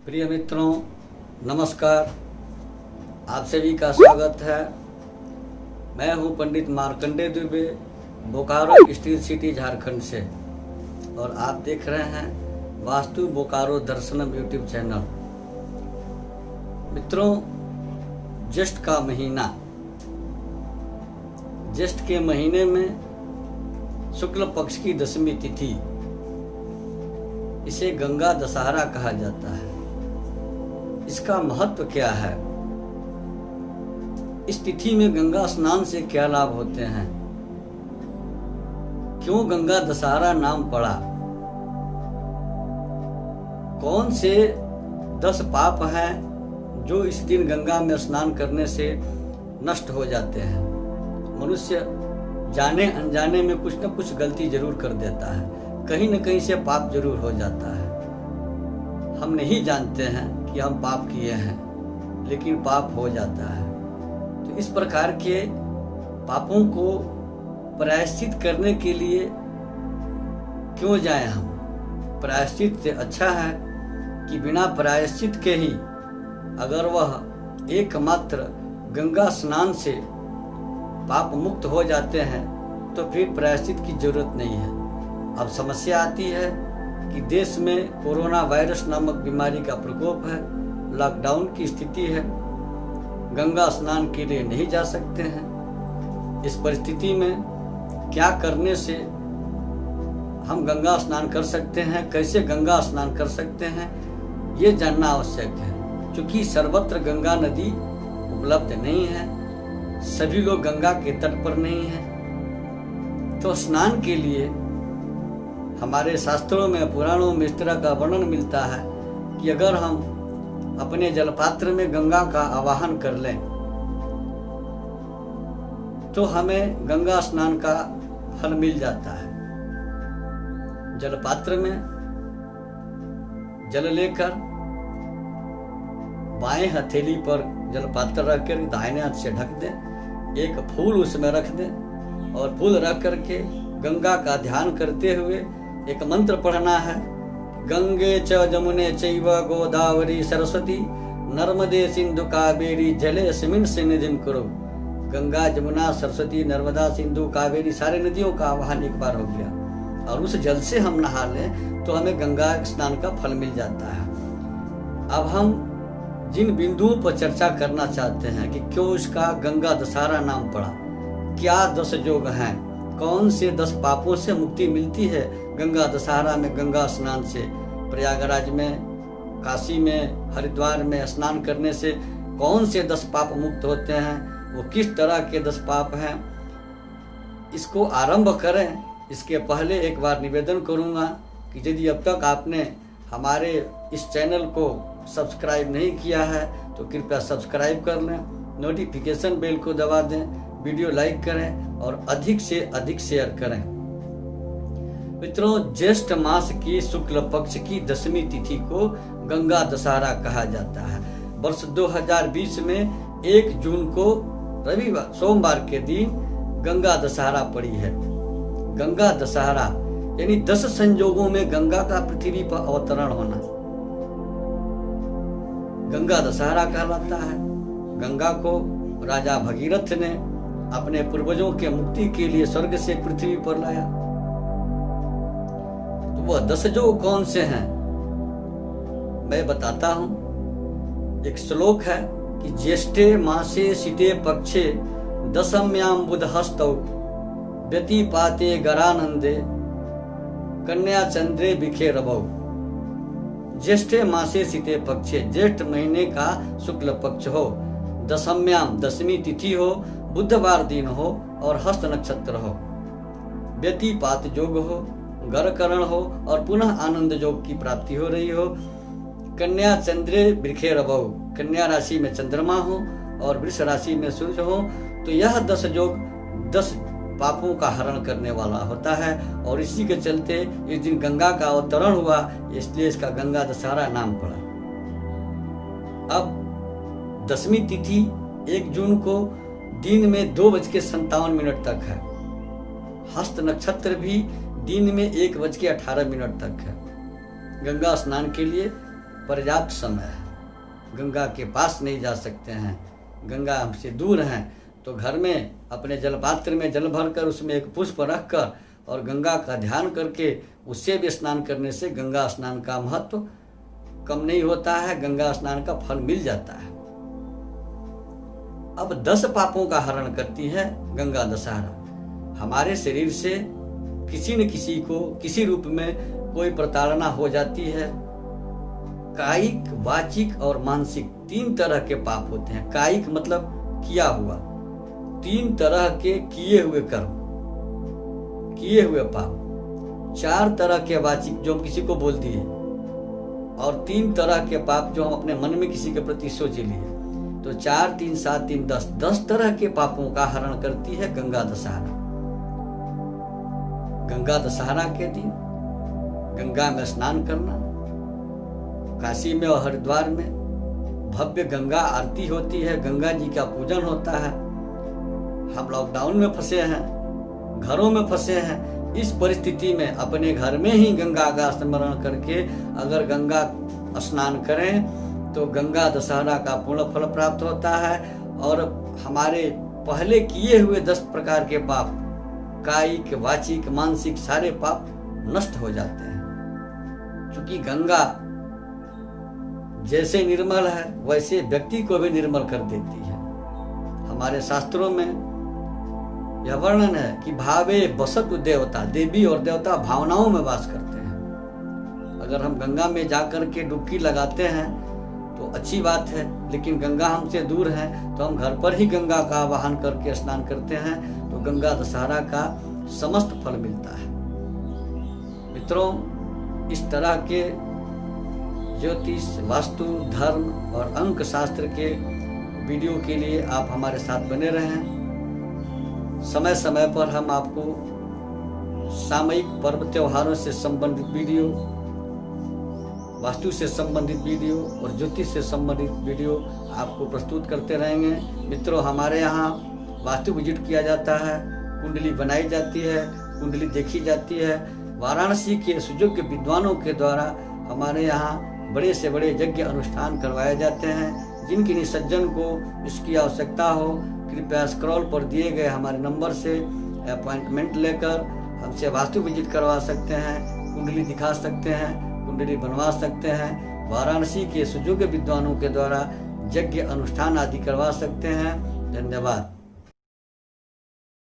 प्रिय मित्रों, नमस्कार। आप सभी का स्वागत है। मैं हूं पंडित मार्कंडेय दुबे, बोकारो स्टील सिटी झारखंड से, और आप देख रहे हैं वास्तु बोकारो दर्शनम यूट्यूब चैनल। मित्रों, ज्येष्ठ का महीना, ज्येष्ठ के महीने में शुक्ल पक्ष की 10वीं तिथि, इसे गंगा दशहरा कहा जाता है। इसका महत्व क्या है? इस तिथि में गंगा स्नान से क्या लाभ होते हैं? क्यों गंगा दशहरा नाम पड़ा? कौन से 10 पाप हैं जो इस दिन गंगा में स्नान करने से नष्ट हो जाते हैं? मनुष्य जाने अनजाने में कुछ न कुछ गलती जरूर कर देता है, कहीं न कहीं से पाप जरूर हो जाता है। हम नहीं जानते हैं कि हम पाप किए हैं, लेकिन पाप हो जाता है। तो इस प्रकार के पापों को प्रायश्चित करने के लिए क्यों जाएं हम? प्रायश्चित से अच्छा है कि बिना प्रायश्चित के ही अगर वह एकमात्र गंगा स्नान से पाप मुक्त हो जाते हैं तो फिर प्रायश्चित की जरूरत नहीं है। अब समस्या आती है कि देश में कोरोना वायरस नामक बीमारी का प्रकोप है, लॉकडाउन की स्थिति है, गंगा स्नान के लिए नहीं जा सकते हैं। इस परिस्थिति में क्या करने से हम गंगा स्नान कर सकते हैं, कैसे गंगा स्नान कर सकते हैं, ये जानना आवश्यक है। क्योंकि सर्वत्र गंगा नदी उपलब्ध नहीं है, सभी लोग गंगा के तट पर नहीं हैं। तो स्नान के लिए हमारे शास्त्रों में, पुराणों में इस तरह का वर्णन मिलता है कि अगर हम अपने जलपात्र में गंगा का आवाहन कर लें तो हमें गंगा स्नान का फल मिल जाता है। जलपात्र में जल लेकर बाएं हथेली पर जलपात्र रखकर दाहिने हाथ से ढक दें, एक फूल उसमें रख दें और फूल रख करके गंगा का ध्यान करते हुए एक मंत्र पढ़ना है। गंगे च जमुने चैव गोदावरी सरस्वती नर्मदे सिंधु कावेरी जलेस्मिन् सन्निधिं कुरु। गंगा, जमुना, सरस्वती, नर्मदा, सिंधु, कावेरी सारे नदियों का आवाहन एक बार हो गया और उस जल से हम नहा लें तो हमें गंगा स्नान का फल मिल जाता है। अब हम जिन बिंदुओं पर चर्चा करना चाहते हैं कि क्यों इसका गंगा दशहरा नाम पड़ा, क्या 10 योग हैं, कौन से 10 पापों से मुक्ति मिलती है गंगा दशहरा में गंगा स्नान से, प्रयागराज में, काशी में, हरिद्वार में स्नान करने से कौन से 10 पाप मुक्त होते हैं, वो किस तरह के 10 पाप हैं, इसको आरंभ करें। इसके पहले एक बार निवेदन करूंगा कि यदि अब तक आपने हमारे इस चैनल को सब्सक्राइब नहीं किया है तो कृपया सब्सक्राइब कर लें, नोटिफिकेशन बेल को दबा दें, वीडियो लाइक करें और अधिक से अधिक शेयर करें। मित्रों, ज्येष्ठ मास की शुक्ल पक्ष की 10वीं तिथि को गंगा दशहरा कहा जाता है। वर्ष 2020 में 1 जून को रविवार, सोमवार के दिन गंगा दशहरा पड़ी है। गंगा दशहरा यानी 10 संजोगों में गंगा का पृथ्वी पर अवतरण होना गंगा दशहरा कहलाता है। गंगा को राजा भगीरथ ने अपने पूर्वजों के मुक्ति के लिए स्वर्ग से पृथ्वी पर लाया। तो वह 10 योग कौन से हैं मैं बताता हूं। एक श्लोक है कि ज्येष्ठे मासे शीते पक्षे दशम्याम बुधहस्तौ व्यतिपाते गरानंदे कन्या चंद्रे बिखेरबौ। ज्येष्ठे मासे शीते पक्षे, ज्येष्ठ महीने का शुक्ल पक्ष हो, दशम्याम 10वीं तिथि हो, बुधवार दिन हो और हस्त नक्षत्र हो, व्यतिपात योग हो, गरकरण हो और पुनः आनंद योग की प्राप्ति हो रही हो, कन्या चंद्रे बिखेरबौ, कन्या राशि में चंद्रमा हो और वृष राशि में सूर्य हो, तो यह 10 योग 10 पापों का हरण करने वाला होता है। और इसी के चलते इस दिन गंगा का अवतरण हुआ, इसलिए इसका गंगा दशहरा नाम पड़ा। अब 10वीं तिथि 1 जून को दिन में 2:57 तक है। हस्त नक्षत्र भी दिन में 1:18 तक है। गंगा स्नान के लिए पर्याप्त समय है, गंगा के पास नहीं जा सकते हैं, गंगा हमसे दूर हैं, तो घर में अपने जलपात्र में जल भरकर उसमें एक पुष्प रखकर और गंगा का ध्यान करके उससे भी स्नान करने से गंगा स्नान का महत्व कम नहीं होता है, गंगा स्नान का फल मिल जाता है। अब 10 पापों का हरण करती है गंगा दशहरा। हमारे शरीर से किसी न किसी को किसी रूप में कोई प्रताड़ना हो जाती है। कायिक, वाचिक और मानसिक 3 तरह के पाप होते हैं। कायिक मतलब किया हुआ, 3 तरह के किए हुए कर्म, किए हुए पाप, 4 तरह के वाचिक जो हम किसी को बोल दिए, और 3 तरह के पाप जो हम अपने मन में किसी के प्रति सोच लिए। तो 4, 3, 7, 3, 10 तरह के पापों का हरण करती है गंगा दशहरा। गंगा दशहरा के दिन गंगा में स्नान करना, काशी में और हरिद्वार में भव्य गंगा आरती होती है, गंगा जी का पूजन होता है। हम लॉकडाउन में फंसे हैं, घरों में फंसे हैं, इस परिस्थिति में अपने घर में ही गंगा का स्मरण करके अगर गंगा स्नान करें तो गंगा दशहरा का पूर्ण फल प्राप्त होता है और हमारे पहले किए हुए 10 प्रकार के पाप, कायिक, वाचिक, मानसिक, सारे पाप नष्ट हो जाते हैं। क्योंकि गंगा जैसे निर्मल है वैसे व्यक्ति को भी निर्मल कर देती है। हमारे शास्त्रों में यह वर्णन है कि भावे बसतु देवता, देवी और देवता भावनाओं में वास करते हैं। अगर हम गंगा में जाकर के डुबकी लगाते हैं तो अच्छी बात है, लेकिन गंगा हमसे दूर है तो हम घर पर ही गंगा का आवाहन करके स्नान करते हैं तो गंगा दशहरा का समस्त फल मिलता है। मित्रों, इस तरह के ज्योतिष, वास्तु, धर्म और अंक शास्त्र के वीडियो के लिए आप हमारे साथ बने रहें। समय समय पर हम आपको सामयिक पर्व त्योहारों से संबंधित वीडियो, वास्तु से संबंधित वीडियो और ज्योतिष से संबंधित वीडियो आपको प्रस्तुत करते रहेंगे। मित्रों, हमारे यहाँ वास्तु विजिट किया जाता है, कुंडली बनाई जाती है, कुंडली देखी जाती है। वाराणसी के सुयोग्य विद्वानों के द्वारा हमारे यहाँ बड़े से बड़े यज्ञ अनुष्ठान करवाए जाते हैं। जिनकी नि सज्जन को इसकी आवश्यकता हो, कृपया स्क्रॉल पर दिए गए हमारे नंबर से अपॉइंटमेंट लेकर हमसे वास्तु विजिट करवा सकते हैं, कुंडली दिखा सकते हैं, कुंडली बनवा सकते हैं। वाराणसी के सुयोग्य विद्वानों के द्वारा यज्ञ अनुष्ठान आदि करवा सकते हैं। धन्यवाद।